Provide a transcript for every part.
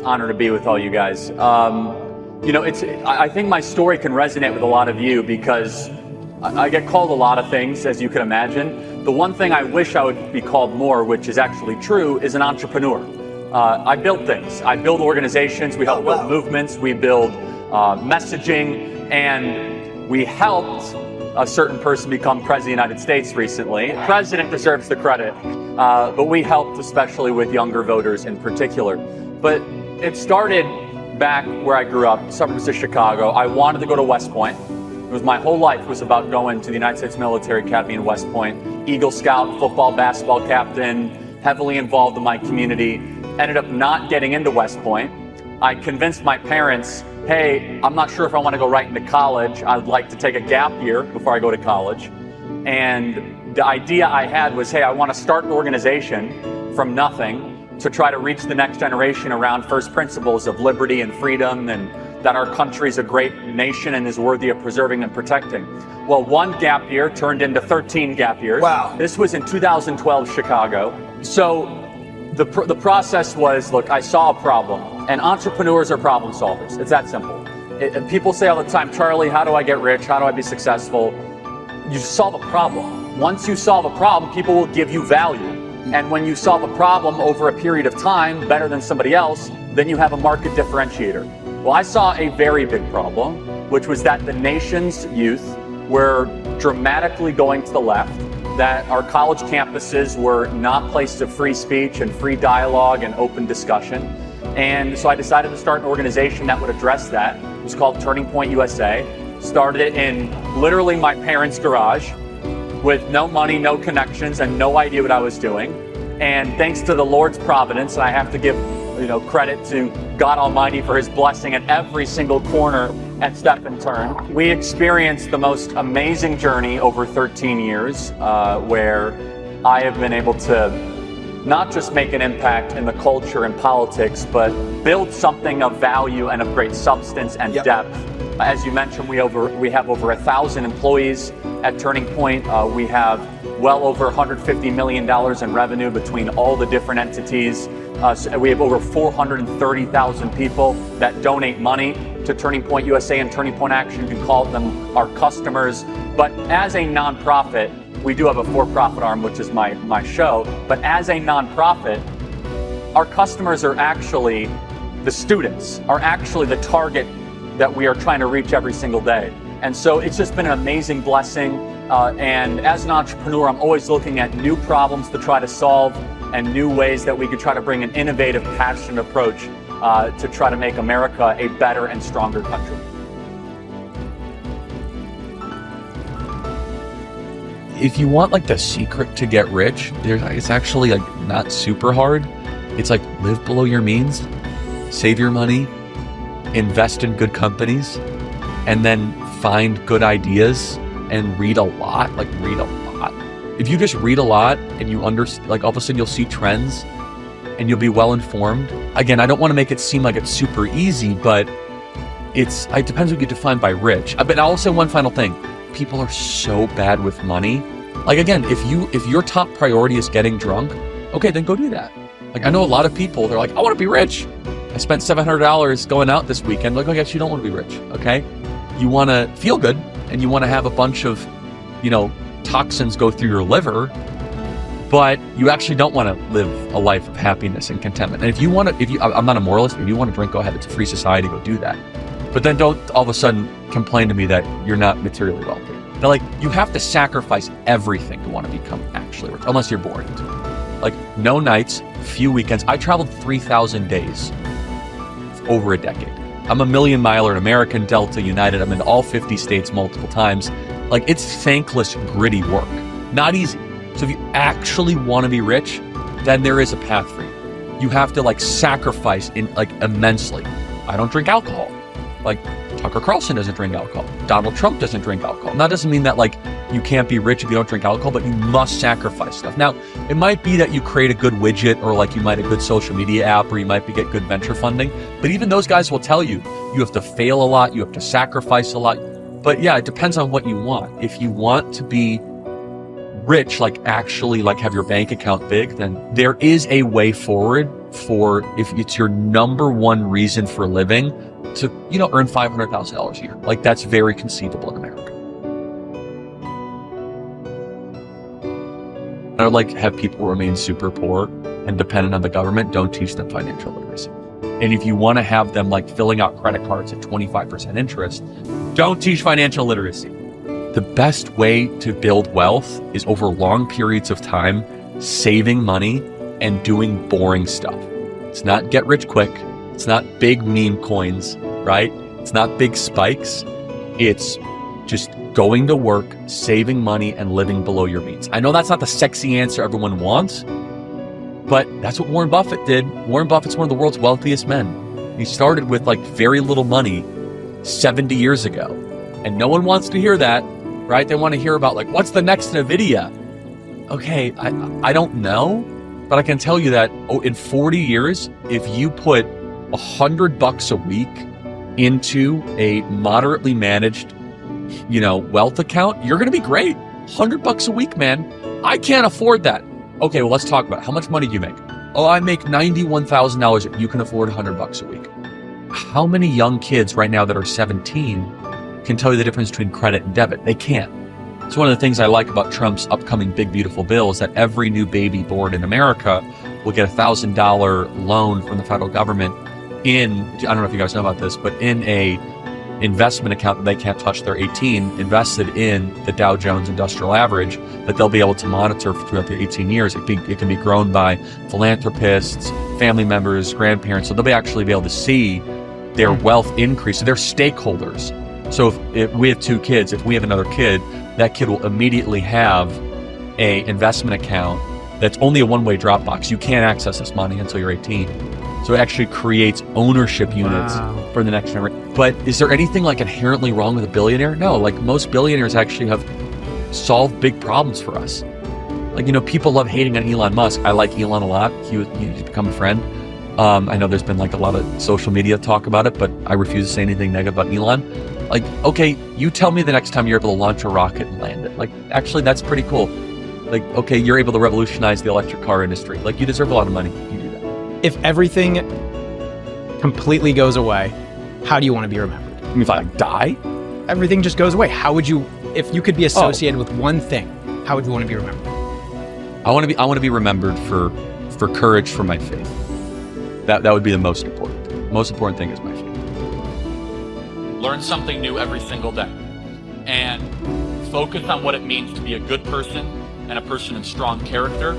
honor to be with all you guys. I think my story can resonate with a lot of you because I get called a lot of things, as you can imagine. The one thing I wish I would be called more, which is actually true, is an entrepreneur. I build things. I build organizations. We help build movements. We build messaging, and we helped a certain person become president of the United States recently. The president deserves the credit, but we helped especially with younger voters in particular. But it started back where I grew up, suburbs of Chicago. I wanted to go to West Point. It was my whole life was about going to the United States Military Academy in West Point. Eagle Scout, football, basketball captain, heavily involved in my community. Ended up not getting into West Point. I convinced my parents, hey, I'm not sure if I want to go right into college. I'd like to take a gap year before I go to college. And the idea I had was, hey, I want to start an organization from nothing to try to reach the next generation around first principles of liberty and freedom, and that our country is a great nation and is worthy of preserving and protecting. Well, one gap year turned into 13 gap years. Wow. This was in 2012 Chicago. So the process was, look, I saw a problem, and entrepreneurs are problem solvers. It's that simple. People say all the time, Charlie, how do I get rich? How do I be successful? You solve a problem. Once you solve a problem, people will give you value. And when you solve a problem over a period of time better than somebody else, then you have a market differentiator. Well, I saw a very big problem, which was that the nation's youth were dramatically going to the left, that our college campuses were not places of free speech and free dialogue and open discussion. And so I decided to start an organization that would address that. It was called Turning Point USA. Started it in literally my parents' garage with no money, no connections, and no idea what I was doing. And thanks to the Lord's providence, and I have to give credit to God Almighty for his blessing at every single corner and step and turn. We experienced the most amazing journey over 13 years where I have been able to not just make an impact in the culture and politics, but build something of value and of great substance and depth. As you mentioned, we have over 1,000 employees at Turning Point. We have well over $150 million in revenue between all the different entities. So we have over 430,000 people that donate money to Turning Point USA and Turning Point Action. You can call them our customers. But as a nonprofit, we do have a for-profit arm, which is my show. But as a nonprofit, our customers are actually the students, are actually the target that we are trying to reach every single day. And so it's just been an amazing blessing. And as an entrepreneur, I'm always looking at new problems to try to solve and new ways that we could try to bring an innovative, passionate approach to try to make America a better and stronger country. If you want like the secret to get rich, it's actually like not super hard. It's like live below your means, save your money, invest in good companies, and then find good ideas and read a lot, If you just read a lot and you all of a sudden you'll see trends and you'll be well informed. Again, I don't want to make it seem like it's super easy, but it depends what you define by rich. But I'll say one final thing. People are so bad with money. Like again, if your top priority is getting drunk, okay, then go do that. Like I know a lot of people, they're like, I want to be rich. I spent $700 going out this weekend. Like, oh yes, you don't want to be rich, okay? You want to feel good and you want to have a bunch of, toxins go through your liver, but you actually don't want to live a life of happiness and contentment. And I'm not a moralist. If you want to drink, go ahead. It's a free society. Go do that. But then don't all of a sudden complain to me that you're not materially wealthy. Now, you have to sacrifice everything to want to become actually rich, unless you're born into it. No nights, few weekends. I traveled 3,000 days over a decade. I'm a million miler in American, Delta, United. I'm in all 50 states multiple times. It's thankless, gritty work. Not easy. So if you actually want to be rich, then there is a path for you. You have to sacrifice immensely. I don't drink alcohol. Tucker Carlson doesn't drink alcohol. Donald Trump doesn't drink alcohol. And that doesn't mean that you can't be rich if you don't drink alcohol, but you must sacrifice stuff. Now, it might be that you create a good widget, or you might have a good social media app, or you might get good venture funding. But even those guys will tell you have to fail a lot, you have to sacrifice a lot. But yeah, it depends on what you want. If you want to be rich, actually have your bank account big, then there is a way forward for, if it's your number one reason for living, to, earn $500,000 a year. Like, that's very conceivable in America. I would like to have people remain super poor and dependent on the government. Don't teach them financial literacy. And if you want to have them like filling out credit cards at 25% interest, don't teach financial literacy. The best way to build wealth is over long periods of time, saving money and doing boring stuff. It's not get rich quick. It's not big meme coins, right? It's not big spikes. It's just going to work, saving money, and living below your means. I know that's not the sexy answer everyone wants, but that's what Warren Buffett did. Warren Buffett's one of the world's wealthiest men. He started with like very little money 70 years ago. And no one wants to hear that, right? They want to hear about like, what's the next NVIDIA? Okay, I don't know, but I can tell you that in 40 years, if you put $100 a week into a moderately managed, wealth account, you're going to be great. $100 a week, man. I can't afford that. Okay, well, let's talk about it. How much money do you make? Oh, I make $91,000. You can afford $100 a week. How many young kids right now that are 17 can tell you the difference between credit and debit? They can't. It's one of the things I like about Trump's upcoming big, beautiful bill is that every new baby born in America will get a $1,000 loan from the federal government I don't know if you guys know about this, but in a investment account that they can't touch. They're 18, invested in the Dow Jones Industrial Average that they'll be able to monitor throughout the 18 years. It can be grown by philanthropists, family members, grandparents. So they'll actually be able to see their wealth increase. So they're stakeholders. So if we have 2 kids, if we have another kid, that kid will immediately have a investment account that's only a one-way drop box. You can't access this money until you're 18. So it actually creates ownership units for the next generation. But is there anything like inherently wrong with a billionaire? No, like most billionaires actually have solved big problems for us. Like, people love hating on Elon Musk. I like Elon a lot. He's become a friend. I know there's been like a lot of social media talk about it, but I refuse to say anything negative about Elon. Like, okay, you tell me the next time you're able to launch a rocket and land it. Like, actually, that's pretty cool. Like, okay, you're able to revolutionize the electric car industry. Like, you deserve a lot of money. You do that. If everything completely goes away, how do you want to be remembered? I mean, if I die? Everything just goes away. How would you, if you could be associated with one thing, how would you want to be remembered? I want to be remembered for courage for my faith. That would be the most important thing. The most important thing is my faith. Learn something new every single day and focus on what it means to be a good person and a person of strong character.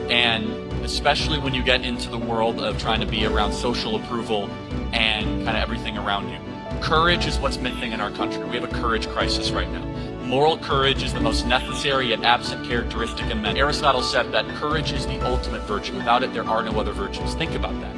And especially when you get into the world of trying to be around social approval and kind of everything around you. Courage is what's missing in our country. We have a courage crisis right now. Moral courage is the most necessary yet absent characteristic in men. Aristotle said that courage is the ultimate virtue. Without it, there are no other virtues. Think about that.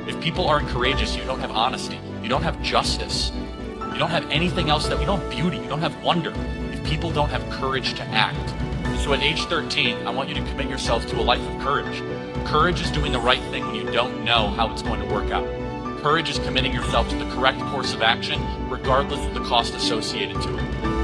If people aren't courageous, you don't have honesty. You don't have justice. You don't have anything else you don't have beauty. You don't have wonder. If people don't have courage to act. So at age 13, I want you to commit yourself to a life of courage. Courage is doing the right thing when you don't know how it's going to work out. Courage is committing yourself to the correct course of action, regardless of the cost associated to it.